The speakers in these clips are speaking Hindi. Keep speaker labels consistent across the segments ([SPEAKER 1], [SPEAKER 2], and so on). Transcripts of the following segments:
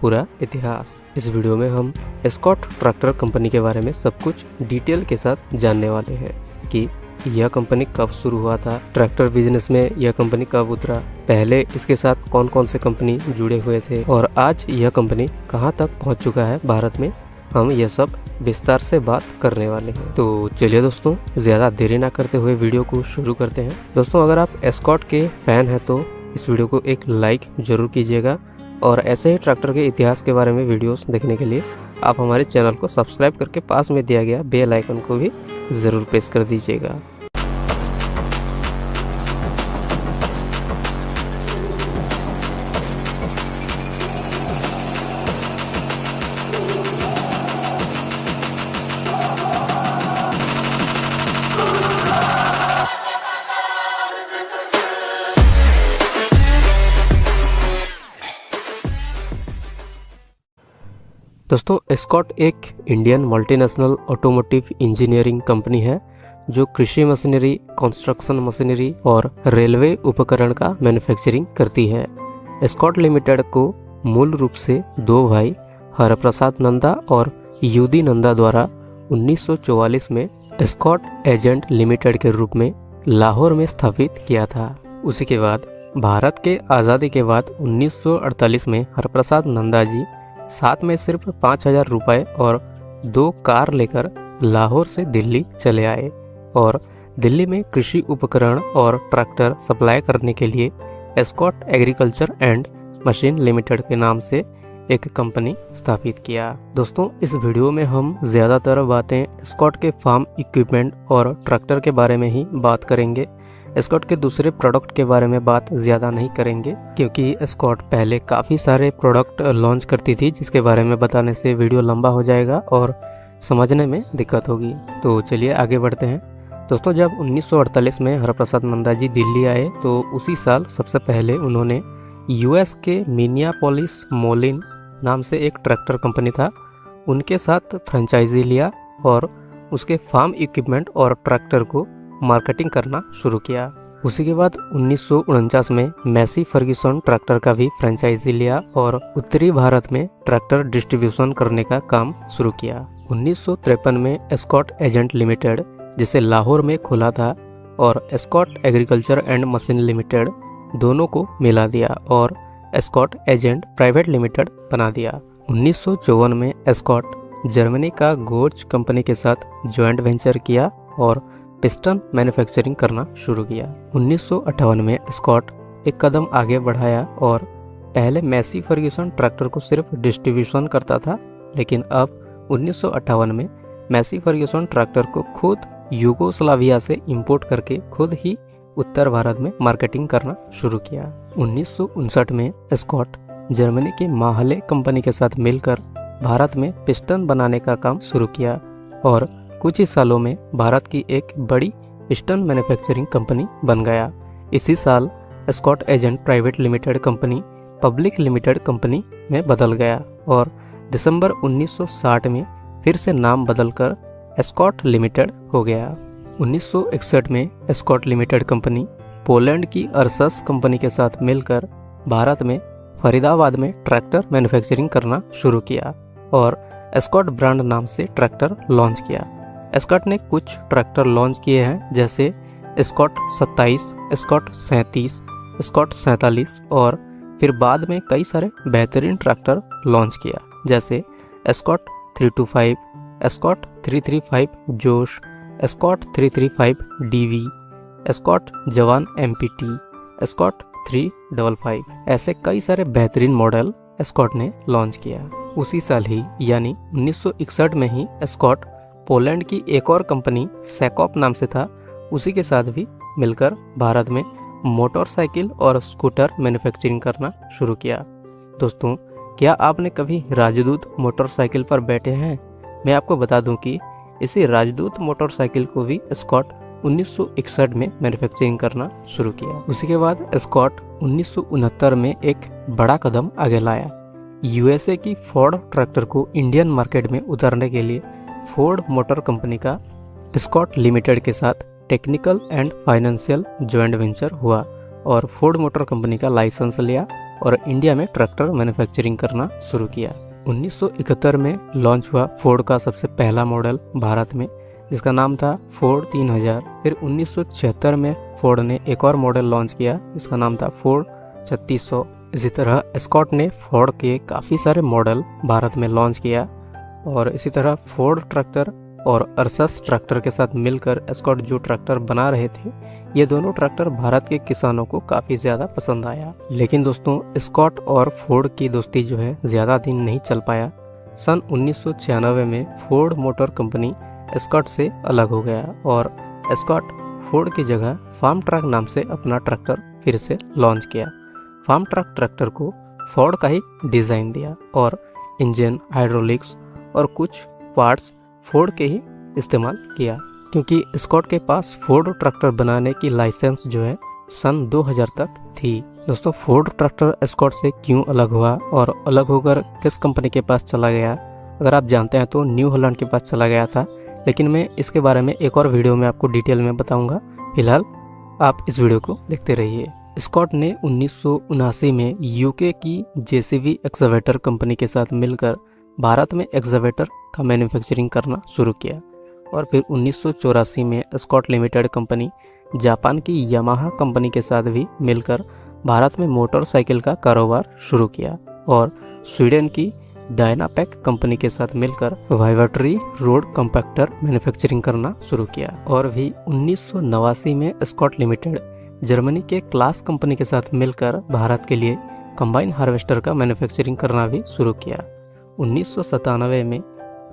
[SPEAKER 1] पूरा इतिहास। इस वीडियो में हम एस्कॉट ट्रैक्टर कंपनी के बारे में सब कुछ डिटेल के साथ जानने वाले हैं कि यह कंपनी कब शुरू हुआ था, ट्रैक्टर बिजनेस में यह कंपनी कब उतरा, पहले इसके साथ कौन कौन से कंपनी जुड़े हुए थे और आज यह कंपनी कहां तक पहुंच चुका है भारत में। हम यह सब विस्तार से बात करने वाले हैं। तो चलिए दोस्तों, ज़्यादा देरी ना करते हुए वीडियो को शुरू करते हैं। दोस्तों, अगर आप एस्कॉट के फैन हैं तो इस वीडियो को एक लाइक जरूर कीजिएगा और ऐसे ही ट्रैक्टर के इतिहास के बारे में वीडियोस देखने के लिए आप हमारे चैनल को सब्सक्राइब करके पास में दिया गया बेल आइकन को भी ज़रूर प्रेस कर दीजिएगा। दोस्तों, एस्कॉट एक Indian multinational automotive engineering company है जो कृषि मशीनरी, कंस्ट्रक्शन मशीनरी और रेलवे उपकरण का मैन्युफैक्चरिंग करती है। एस्कॉट लिमिटेड को मूल रूप से दो भाई हरप्रसाद नंदा और यूदी नंदा द्वारा 1944 में एस्कॉट एजेंट लिमिटेड के रूप में लाहौर में स्थापित किया था। उसी के बाद भारत के आज़ादी के बाद 1948 में हरप्रसाद नंदा जी साथ में सिर्फ 5,000 रुपये और 2 कार लेकर लाहौर से दिल्ली चले आए और दिल्ली में कृषि उपकरण और ट्रैक्टर सप्लाई करने के लिए Escorts Agriculture and Machine Limited के नाम से एक कंपनी स्थापित किया। दोस्तों, इस वीडियो में हम ज़्यादातर बातें एस्कॉट के फार्म इक्विपमेंट और ट्रैक्टर के बारे में ही बात करेंगे। एस्कॉट के दूसरे प्रोडक्ट के बारे में बात ज़्यादा नहीं करेंगे क्योंकि एस्कॉट पहले काफ़ी सारे प्रोडक्ट लॉन्च करती थी जिसके बारे में बताने से वीडियो लंबा हो जाएगा और समझने में दिक्कत होगी। तो चलिए आगे बढ़ते हैं। दोस्तों, जब 1948 में हरप्रसाद नंदा जी दिल्ली आए तो उसी साल सबसे पहले उन्होंने यूएस के मिनियापोलिस मोलिन नाम से एक ट्रैक्टर कंपनी था, उनके साथ फ्रेंचाइजी लिया और उसके फार्म इक्विपमेंट और ट्रैक्टर को मार्केटिंग करना शुरू किया। उसी के बाद 1949 में मैसी फर्ग्यूसन ट्रैक्टर का भी फ्रेंचाइजी लिया और उत्तरी भारत में ट्रैक्टर डिस्ट्रीब्यूशन करने का काम शुरू किया। 1953 में एस्कॉट एजेंट लिमिटेड, जिसे लाहौर में खोला था, और Escorts Agriculture and Machine Limited दोनों को मिला दिया और एस्कॉट एजेंट प्राइवेट लिमिटेड बना दिया। 1954 में एस्कॉट जर्मनी का गोर्च कंपनी के साथ ज्वाइंट वेंचर किया और पिस्टन मैन्युफैक्चरिंग करना शुरू किया। 1958 में एस्कॉट एक कदम आगे बढ़ाया और पहले मैसी फर्ग्यूसन ट्रैक्टर को सिर्फ डिस्ट्रीब्यूशन करता था, लेकिन अब 1958 में मैसी फर्ग्यूसन ट्रैक्टर को खुद यूगोस्लाविया से इंपोर्ट करके खुद ही उत्तर भारत में मार्केटिंग करना शुरू किया। 1959 में एस्कॉट जर्मनी की माहले कंपनी के साथ मिलकर भारत में पिस्टन बनाने का काम शुरू किया और कुछ ही सालों में भारत की एक बड़ी पिस्टन मैन्युफैक्चरिंग कंपनी बन गया। इसी साल Escorts Agents Private Limited company public limited company में बदल गया और दिसंबर 1960 में फिर से नाम बदलकर एस्कॉट लिमिटेड हो गया। 1961 में एस्कॉट लिमिटेड कंपनी पोलैंड की अर्सस कंपनी के साथ मिलकर भारत में फरीदाबाद में ट्रैक्टर मैन्युफैक्चरिंग करना शुरू किया और एस्कॉट ब्रांड नाम से ट्रैक्टर लॉन्च किया। एस्कॉट ने कुछ ट्रैक्टर लॉन्च किए हैं जैसे एस्कॉट 27, एस्कॉट 37, एस्कॉट 47 और फिर बाद में कई सारे बेहतरीन ट्रैक्टर लॉन्च किया जैसे एस्कॉट 325, एस्कॉट 335 जोश, एस्कॉट 335 डीवी, एस्कॉट जवान एमपीटी, एस्कॉट 355। ऐसे कई सारे बेहतरीन मॉडल एस्कॉट ने लॉन्च किया। उसी साल ही यानी 1961 में ही एस्कॉट पोलैंड की एक और कंपनी सैकॉप नाम से था, उसी के साथ भी मिलकर भारत में मोटरसाइकिल और स्कूटर मैन्युफैक्चरिंग करना शुरू किया। दोस्तों, क्या आपने कभी राजदूत मोटरसाइकिल पर बैठे हैं? मैं आपको बता दूं कि इसी राजदूत मोटरसाइकिल को भी एस्कॉट 1961 में मैन्युफैक्चरिंग करना शुरू किया। उसी के बाद एस्कॉट 1969 में एक बड़ा कदम आगे लाया। यूएसए की फोर्ड ट्रैक्टर को इंडियन मार्केट में उतारने के लिए फोर्ड मोटर कंपनी का एस्कॉट लिमिटेड के साथ technical and financial joint venture हुआ और फोर्ड मोटर कंपनी का लाइसेंस लिया और इंडिया में ट्रैक्टर मैन्युफैक्चरिंग करना शुरू किया। 1971 में लॉन्च हुआ फोर्ड का सबसे पहला मॉडल भारत में, जिसका नाम था फोर्ड 3000। फिर 1976 में फोर्ड ने एक और मॉडल लॉन्च किया जिसका नाम था फोर्ड 3600। इसी तरह एस्कॉर्ट ने फोर्ड के काफ़ी सारे मॉडल भारत में लॉन्च किया और इसी तरह फोर्ड ट्रैक्टर और अर्सस ट्रैक्टर के साथ मिलकर एस्कॉर्ट जो ट्रैक्टर बना रहे थे, ये दोनों ट्रैक्टर भारत के किसानों को काफ़ी ज़्यादा पसंद आया। लेकिन दोस्तों एस्कॉर्ट और फोर्ड की दोस्ती जो है ज़्यादा दिन नहीं चल पाया। सन 1996 में फोर्ड मोटर कंपनी एस्कॉर्ट से अलग हो गया और एस्कॉर्ट फोर्ड की जगह फार्म ट्रक नाम से अपना ट्रैक्टर फिर से लॉन्च किया। फार्म ट्रक ट्रैक्टर को फोर्ड का ही डिज़ाइन दिया और इंजन, हाइड्रोलिक्स और कुछ पार्ट्स फोर्ड के ही इस्तेमाल किया, क्योंकि एस्कॉर्ट के पास फोर्ड ट्रैक्टर बनाने की लाइसेंस जो है सन 2000 तक थी। दोस्तों फोर्ड ट्रैक्टर एस्कॉर्ट से क्यों अलग हुआ और अलग होकर किस कंपनी के पास चला गया, अगर आप जानते हैं तो न्यू हॉलैंड के पास चला गया था, लेकिन मैं इसके बारे में एक और वीडियो में आपको डिटेल में बताऊंगा। फिलहाल आप इस वीडियो को देखते रहिए। एस्कॉर्ट ने 1979 में यूके की जेसीबी एक्सकवेटर कंपनी के साथ मिलकर भारत में एक्सकवेटर का मैन्युफैक्चरिंग करना शुरू किया और फिर 1984 में एस्कॉर्ट लिमिटेड कंपनी जापान की यामाहा कंपनी के साथ भी मिलकर भारत में मोटरसाइकिल का कारोबार शुरू किया और स्वीडन की डायनापैक कंपनी के साथ मिलकर वाइवर्टरी रोड कॉम्पैक्टर मैन्युफैक्चरिंग करना शुरू किया। और भी 1989 में एस्कॉर्ट लिमिटेड जर्मनी के क्लास कंपनी के साथ मिलकर भारत के लिए कंबाइन हार्वेस्टर का मैन्युफैक्चरिंग करना भी शुरू किया। 1997 में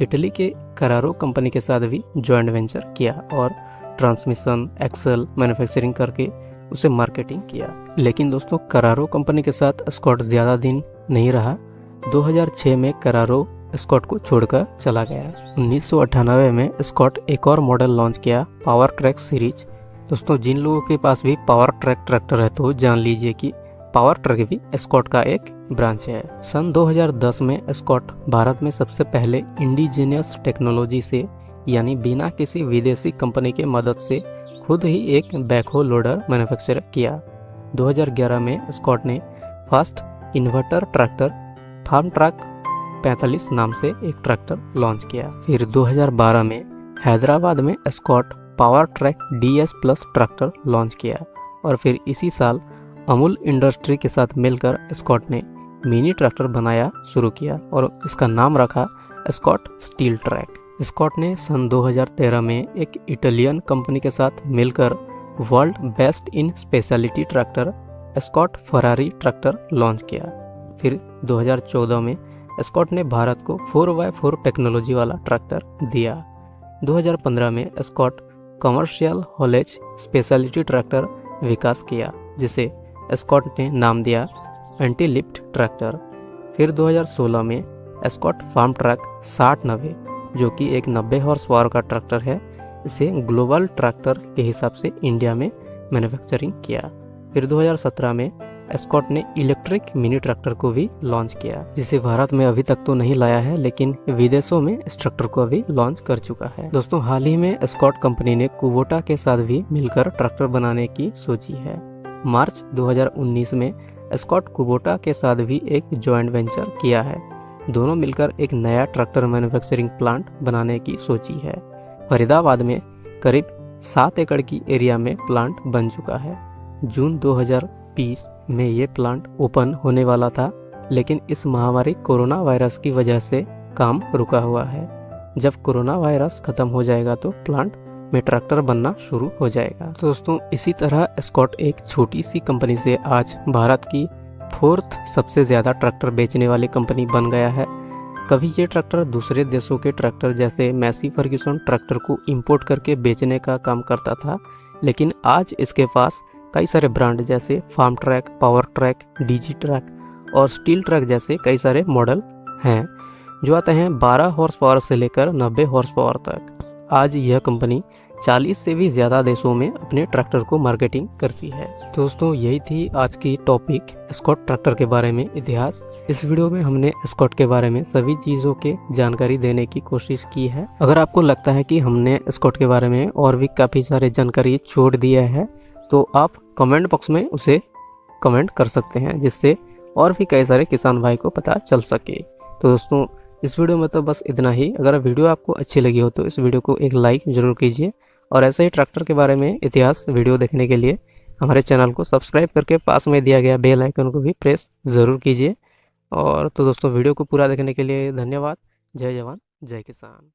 [SPEAKER 1] इटली के करारो कंपनी के साथ भी जॉइंट वेंचर किया और ट्रांसमिशन एक्सल मैन्युफैक्चरिंग करके उसे मार्केटिंग किया। लेकिन दोस्तों करारो कंपनी के साथ एस्कॉर्ट ज़्यादा दिन नहीं रहा। 2006 में करारो एस्कॉर्ट को छोड़कर चला गया। 1998 में एस्कॉर्ट एक और मॉडल लॉन्च किया, पावर ट्रैक सीरीज। दोस्तों जिन लोगों के पास भी पावर ट्रैक ट्रैक्टर है तो जान लीजिए कि पावर ट्रक भी एस्कॉर्ट का एक ब्रांच है। सन 2010 में एस्कॉर्ट भारत में सबसे पहले इंडिजीनियस टेक्नोलॉजी से यानी बिना किसी विदेशी कंपनी के मदद से खुद ही एक बैकहो लोडर मैन्युफैक्चर किया। 2011 में एस्कॉर्ट ने first inverter tractor Farmtrac 45 नाम से एक ट्रैक्टर लॉन्च किया। फिर 2012 में हैदराबाद में escort power track DS plus tractor launch किया और फिर इसी साल अमूल इंडस्ट्री के साथ मिलकर एस्कॉर्ट ने मिनी ट्रैक्टर बनाया शुरू किया और इसका नाम रखा एस्कॉर्ट स्टील ट्रैक। एस्कॉर्ट ने सन 2013 में एक इटालियन कंपनी के साथ मिलकर world best in speciality tractor escort Ferrari tractor launch किया। फिर 2014 में एस्कॉर्ट ने भारत को 4x4 टेक्नोलॉजी वाला ट्रैक्टर दिया। 2015 में Escort commercial haulage speciality tractor विकास किया जिसे एस्कॉर्ट ने नाम दिया एंटी लिफ्ट ट्रैक्टर। फिर 2016 में एस्कॉर्ट फार्म ट्रक 6090 जो कि एक 90 हॉर्स पावर का ट्रैक्टर है, इसे ग्लोबल ट्रैक्टर के हिसाब से इंडिया में मैन्युफैक्चरिंग किया। फिर 2017 में एस्कॉर्ट ने इलेक्ट्रिक मिनी ट्रैक्टर को भी लॉन्च किया, जिसे भारत में अभी तक तो नहीं लाया है लेकिन विदेशों में इस ट्रैक्टर को अभी लॉन्च कर चुका है। दोस्तों हाल ही में एस्कॉर्ट कंपनी ने कुबोटा के साथ भी मिलकर ट्रैक्टर बनाने की सोची है। मार्च 2019 में एस्कॉर्ट कुबोटा के साथ भी एक जॉइंट वेंचर किया है। दोनों मिलकर एक नया ट्रैक्टर मैन्युफैक्चरिंग प्लांट बनाने की सोची है। फरीदाबाद में करीब 7 एकड़ की एरिया में प्लांट बन चुका है। जून 2020 में ये प्लांट ओपन होने वाला था, लेकिन इस महामारी कोरोना वायरस की वजह से काम रुका हुआ है। जब कोरोना वायरस खत्म हो जाएगा तो प्लांट में ट्रैक्टर बनना शुरू हो जाएगा। तो दोस्तों इसी तरह एस्कॉर्ट एक छोटी सी कंपनी से आज भारत की 4th सबसे ज़्यादा ट्रैक्टर बेचने वाली कंपनी बन गया है। कभी ये ट्रैक्टर दूसरे देशों के ट्रैक्टर जैसे मैसी फर्ग्यूसन ट्रैक्टर को इंपोर्ट करके बेचने का काम करता था, लेकिन आज इसके पास कई सारे ब्रांड जैसे Farmtrac, Powertrac, DG Trac और स्टील ट्रैक जैसे कई सारे मॉडल हैं जो आते हैं 12 हॉर्स पावर से लेकर 90 हॉर्स पावर तक। आज यह कंपनी 40 से भी ज़्यादा देशों में अपने ट्रैक्टर को मार्केटिंग करती है। दोस्तों यही थी आज की टॉपिक एस्कॉर्ट ट्रैक्टर के बारे में इतिहास। इस वीडियो में हमने एस्कॉर्ट के बारे में सभी चीज़ों के जानकारी देने की कोशिश की है। अगर आपको लगता है कि हमने एस्कॉर्ट के बारे में और भी काफ़ी सारे जानकारी छोड़ दिया है तो आप कमेंट बॉक्स में उसे कमेंट कर सकते हैं, जिससे और भी कई सारे किसान भाई को पता चल सके। तो दोस्तों इस वीडियो में तो बस इतना ही। अगर वीडियो आपको अच्छी लगी हो तो इस वीडियो को एक लाइक ज़रूर कीजिए, और ऐसे ही ट्रैक्टर के बारे में इतिहास वीडियो देखने के लिए हमारे चैनल को सब्सक्राइब करके पास में दिया गया बेल आइकन को भी प्रेस ज़रूर कीजिए। और तो दोस्तों वीडियो को पूरा देखने के लिए धन्यवाद। जय जवान जय किसान।